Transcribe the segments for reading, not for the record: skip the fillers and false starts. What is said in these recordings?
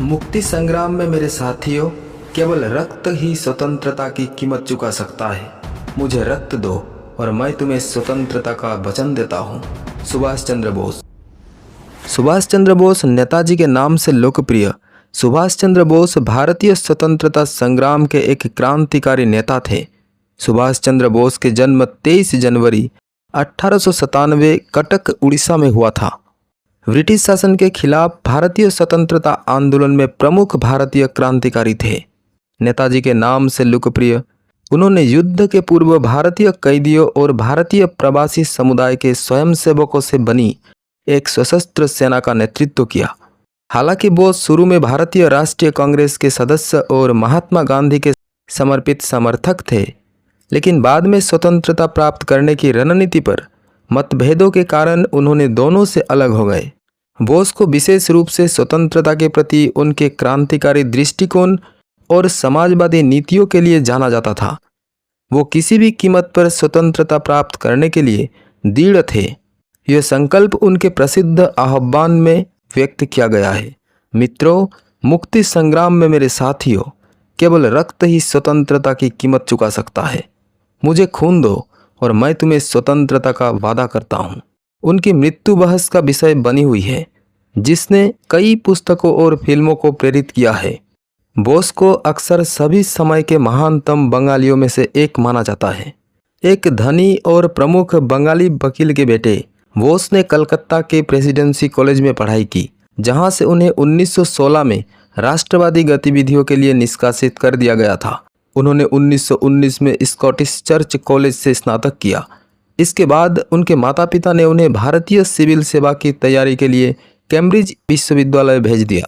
मुक्ति संग्राम में मेरे साथियों, केवल रक्त ही स्वतंत्रता की कीमत चुका सकता है। मुझे रक्त दो और मैं तुम्हें स्वतंत्रता का वचन देता हूँ। सुभाष चंद्र बोस। सुभाष चंद्र बोस नेताजी के नाम से लोकप्रिय सुभाष चंद्र बोस भारतीय स्वतंत्रता संग्राम के एक क्रांतिकारी नेता थे। सुभाष चंद्र बोस के जन्म 23 जनवरी 1897 कटक उड़ीसा में हुआ था। ब्रिटिश शासन के खिलाफ भारतीय स्वतंत्रता आंदोलन में प्रमुख भारतीय क्रांतिकारी थे। नेताजी के नाम से लोकप्रिय, उन्होंने युद्ध के पूर्व भारतीय कैदियों और भारतीय प्रवासी समुदाय के स्वयंसेवकों से बनी एक सशस्त्र सेना का नेतृत्व किया। हालांकि बोस शुरू में भारतीय राष्ट्रीय कांग्रेस के सदस्य और महात्मा गांधी के समर्पित समर्थक थे, लेकिन बाद में स्वतंत्रता प्राप्त करने की रणनीति पर मतभेदों के कारण उन्होंने दोनों से अलग हो गए। बोस को विशेष रूप से स्वतंत्रता के प्रति उनके क्रांतिकारी दृष्टिकोण और समाजवादी नीतियों के लिए जाना जाता था। वो किसी भी कीमत पर स्वतंत्रता प्राप्त करने के लिए दृढ़ थे। यह संकल्प उनके प्रसिद्ध आह्वान में व्यक्त किया गया है। मित्रों, मुक्ति संग्राम में मेरे साथियों, केवल रक्त ही स्वतंत्रता की कीमत चुका सकता है। मुझे खून दो और मैं तुम्हें स्वतंत्रता का वादा करता हूँ। उनकी मृत्यु बहस का विषय बनी हुई है, जिसने कई पुस्तकों और फिल्मों को प्रेरित किया है। बोस को अक्सर सभी समय के महानतम बंगालियों में से एक माना जाता है। एक धनी और प्रमुख बंगाली वकील के बेटे बोस ने कलकत्ता के प्रेसिडेंसी कॉलेज में पढ़ाई की, जहां से उन्हें 1916 में राष्ट्रवादी गतिविधियों के लिए निष्कासित कर दिया गया था। उन्होंने 1919 में स्कॉटिश चर्च कॉलेज से स्नातक किया। इसके बाद उनके माता पिता ने उन्हें भारतीय सिविल सेवा की तैयारी के लिए कैम्ब्रिज विश्वविद्यालय भेज दिया।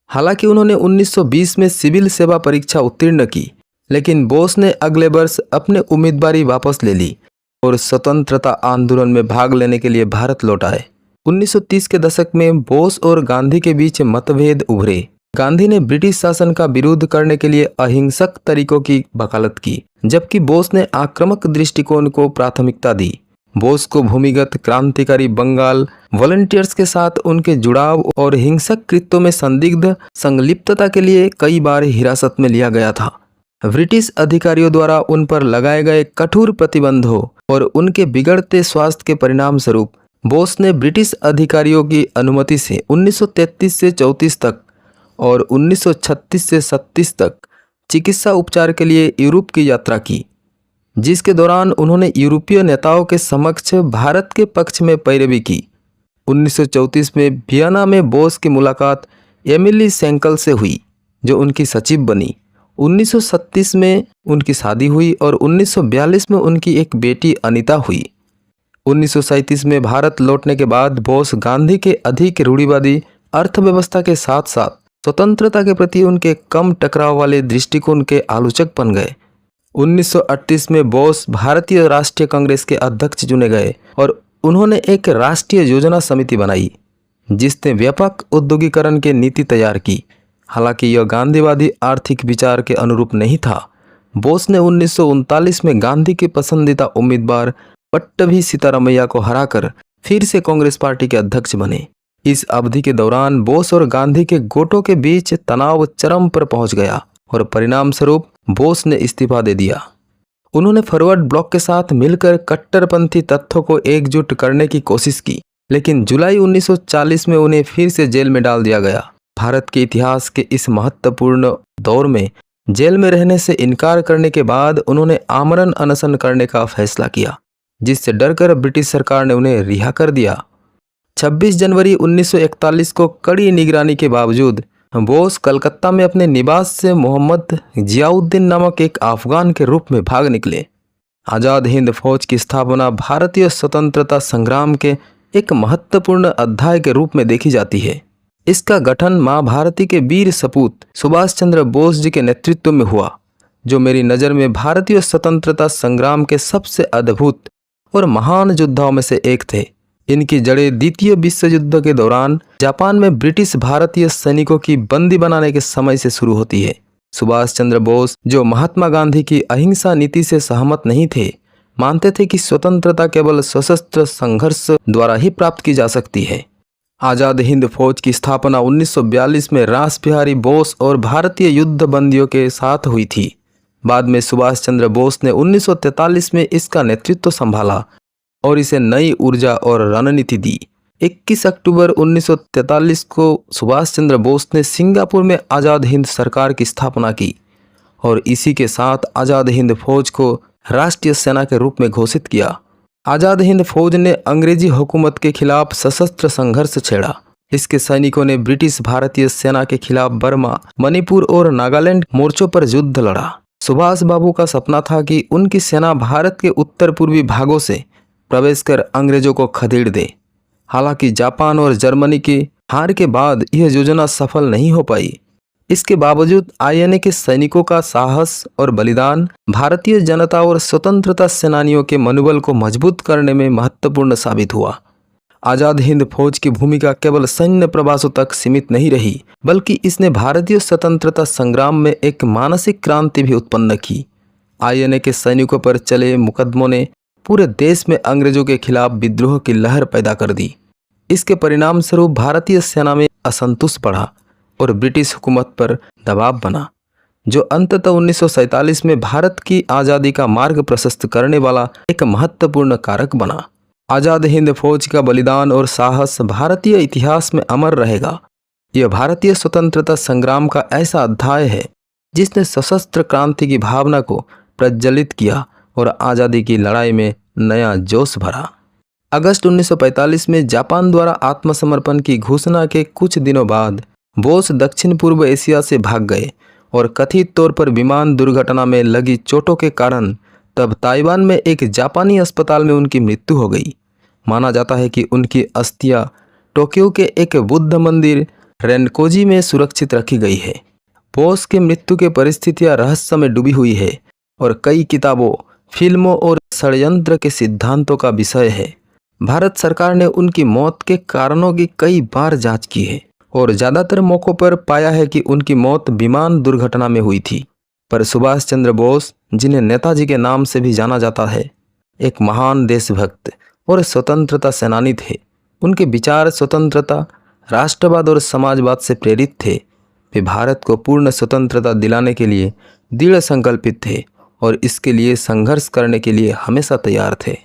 हालांकि उन्होंने 1920 में सिविल सेवा परीक्षा उत्तीर्ण की, लेकिन बोस ने अगले वर्ष अपने उम्मीदवारी वापस ले ली और स्वतंत्रता आंदोलन में भाग लेने के लिए भारत लौट आए। 1930 के दशक में बोस और गांधी के बीच मतभेद उभरे। गांधी ने ब्रिटिश शासन का विरोध करने के लिए अहिंसक तरीकों की वकालत की, जबकि बोस ने आक्रामक दृष्टिकोण को प्राथमिकता दी। बोस को भूमिगत क्रांतिकारी बंगाल वॉलंटियर्स के साथ उनके जुड़ाव और हिंसक कृत्यों में संदिग्ध संलिप्तता के लिए कई बार हिरासत में लिया गया था। ब्रिटिश अधिकारियों द्वारा उन पर लगाए गए कठोर प्रतिबंधों और उनके बिगड़ते स्वास्थ्य के परिणाम स्वरूप बोस ने ब्रिटिश अधिकारियों की अनुमति से 1933 से 34 तक और 1936 से 37 तक चिकित्सा उपचार के लिए यूरोप की यात्रा की, जिसके दौरान उन्होंने यूरोपीय नेताओं के समक्ष भारत के पक्ष में पैरवी की। 1934 में वियना में बोस की मुलाकात एमिली सेंकल से हुई, जो उनकी सचिव बनी। 1937 में उनकी शादी हुई और 1942 में उनकी एक बेटी अनीता हुई। 1937 में भारत लौटने के बाद बोस गांधी के अधिक रूढ़िवादी अर्थव्यवस्था के साथ साथ स्वतंत्रता के प्रति उनके कम टकराव वाले दृष्टिकोण के आलोचक बन गए। 1938 में बोस भारतीय राष्ट्रीय कांग्रेस के अध्यक्ष चुने गए और उन्होंने एक राष्ट्रीय योजना समिति बनाई, जिसने व्यापक औद्योगिकरण की नीति तैयार की। हालांकि यह गांधीवादी आर्थिक विचार के अनुरूप नहीं था। बोस ने 1939 में गांधी के पसंदीदा उम्मीदवार पट्टभी सीतारामैया को हराकर फिर से कांग्रेस पार्टी के अध्यक्ष बने। इस अवधि के दौरान बोस और गांधी के गुटों के बीच तनाव चरम पर पहुंच गया और परिणाम स्वरूप बोस ने इस्तीफा दे दिया। उन्होंने फॉरवर्ड ब्लॉक के साथ मिलकर कट्टरपंथी तत्वों को एकजुट करने की कोशिश की, लेकिन जुलाई 1940 में उन्हें फिर से जेल में डाल दिया गया। भारत के इतिहास के इस महत्वपूर्ण दौर में जेल में रहने से इनकार करने के बाद उन्होंने आमरण अनशन करने का फैसला किया, जिससे डरकर ब्रिटिश सरकार ने उन्हें रिहा कर दिया। 26 जनवरी 1941 को कड़ी निगरानी के बावजूद बोस कलकत्ता में अपने निवास से मोहम्मद जियाउद्दीन नामक एक अफगान के रूप में भाग निकले। आज़ाद हिंद फौज की स्थापना भारतीय स्वतंत्रता संग्राम के एक महत्वपूर्ण अध्याय के रूप में देखी जाती है। इसका गठन माँ भारती के वीर सपूत सुभाष चंद्र बोस जी के नेतृत्व में हुआ, जो मेरी नज़र में भारतीय स्वतंत्रता संग्राम के सबसे अद्भुत और महान योद्धाओं में से एक थे। इनकी जड़ें द्वितीय विश्व युद्ध के दौरान जापान में ब्रिटिश भारतीय सैनिकों की बंदी बनाने के समय से शुरू होती है। सुभाष चंद्र बोस, जो महात्मा गांधी की अहिंसा नीति से सहमत नहीं थे, मानते थे कि स्वतंत्रता केवल सशस्त्र संघर्ष द्वारा ही प्राप्त की जा सकती है। आज़ाद हिंद फौज की स्थापना 1942 में रास बिहारी बोस और भारतीय युद्ध बंदियों के साथ हुई थी। बाद में सुभाष चंद्र बोस ने 1943 में इसका नेतृत्व संभाला और इसे नई ऊर्जा और रणनीति दी। 21 अक्टूबर 1943 को सुभाष चंद्र बोस ने सिंगापुर में आज़ाद हिंद सरकार की स्थापना की और इसी के साथ आज़ाद हिंद फौज को राष्ट्रीय सेना के रूप में घोषित किया। आज़ाद हिंद फौज ने अंग्रेजी हुकूमत के खिलाफ सशस्त्र संघर्ष छेड़ा। इसके सैनिकों ने ब्रिटिश भारतीय सेना के खिलाफ बर्मा, मणिपुर और नागालैंड मोर्चों पर युद्ध लड़ा। सुभाष बाबू का सपना था कि उनकी सेना भारत के उत्तर पूर्वी भागों से प्रवेश कर अंग्रेजों को खदेड़ दे। हालांकि जापान और जर्मनी की हार के बाद यह योजना सफल नहीं हो पाई। इसके बावजूद आईएनए के सैनिकों का साहस और बलिदान भारतीय जनता और स्वतंत्रता सेनानियों के मनोबल को मजबूत करने में महत्वपूर्ण साबित हुआ। आज़ाद हिंद फौज की भूमिका केवल सैन्य प्रवासों तक सीमित नहीं रही, बल्कि इसने भारतीय स्वतंत्रता संग्राम में एक मानसिक क्रांति भी उत्पन्न की। आईएनए के सैनिकों पर चले मुकदमों ने पूरे देश में अंग्रेजों के खिलाफ विद्रोह की लहर पैदा कर दी। इसके परिणाम स्वरूप भारतीय सेना में असंतोष बढ़ा और ब्रिटिश हुकूमत पर दबाव बना, जो अंततः 1947 में भारत की आज़ादी का मार्ग प्रशस्त करने वाला एक महत्वपूर्ण कारक बना। आज़ाद हिंद फौज का बलिदान और साहस भारतीय इतिहास में अमर रहेगा। यह भारतीय स्वतंत्रता संग्राम का ऐसा अध्याय है जिसने सशस्त्र क्रांति की भावना को प्रज्वलित किया और आज़ादी की लड़ाई में नया जोश भरा। अगस्त 1945 में जापान द्वारा आत्मसमर्पण की घोषणा के कुछ दिनों बाद बोस दक्षिण पूर्व एशिया से भाग गए और कथित तौर पर विमान दुर्घटना में लगी चोटों के कारण तब ताइवान में एक जापानी अस्पताल में उनकी मृत्यु हो गई। माना जाता है कि उनकी अस्थियां टोक्यो के एक बुद्ध मंदिर रेनकोजी में सुरक्षित रखी गई है। बोस की मृत्यु की परिस्थितियां रहस्य में डूबी हुई है और कई किताबों, फिल्मों और षड्यंत्र के सिद्धांतों का विषय है। भारत सरकार ने उनकी मौत के कारणों की कई बार जांच की है और ज़्यादातर मौक़ों पर पाया है कि उनकी मौत विमान दुर्घटना में हुई थी। पर सुभाष चंद्र बोस, जिन्हें नेताजी के नाम से भी जाना जाता है, एक महान देशभक्त और स्वतंत्रता सेनानी थे। उनके विचार स्वतंत्रता, राष्ट्रवाद और समाजवाद से प्रेरित थे। वे भारत को पूर्ण स्वतंत्रता दिलाने के लिए दृढ़ संकल्पित थे और इसके लिए संघर्ष करने के लिए हमेशा तैयार थे।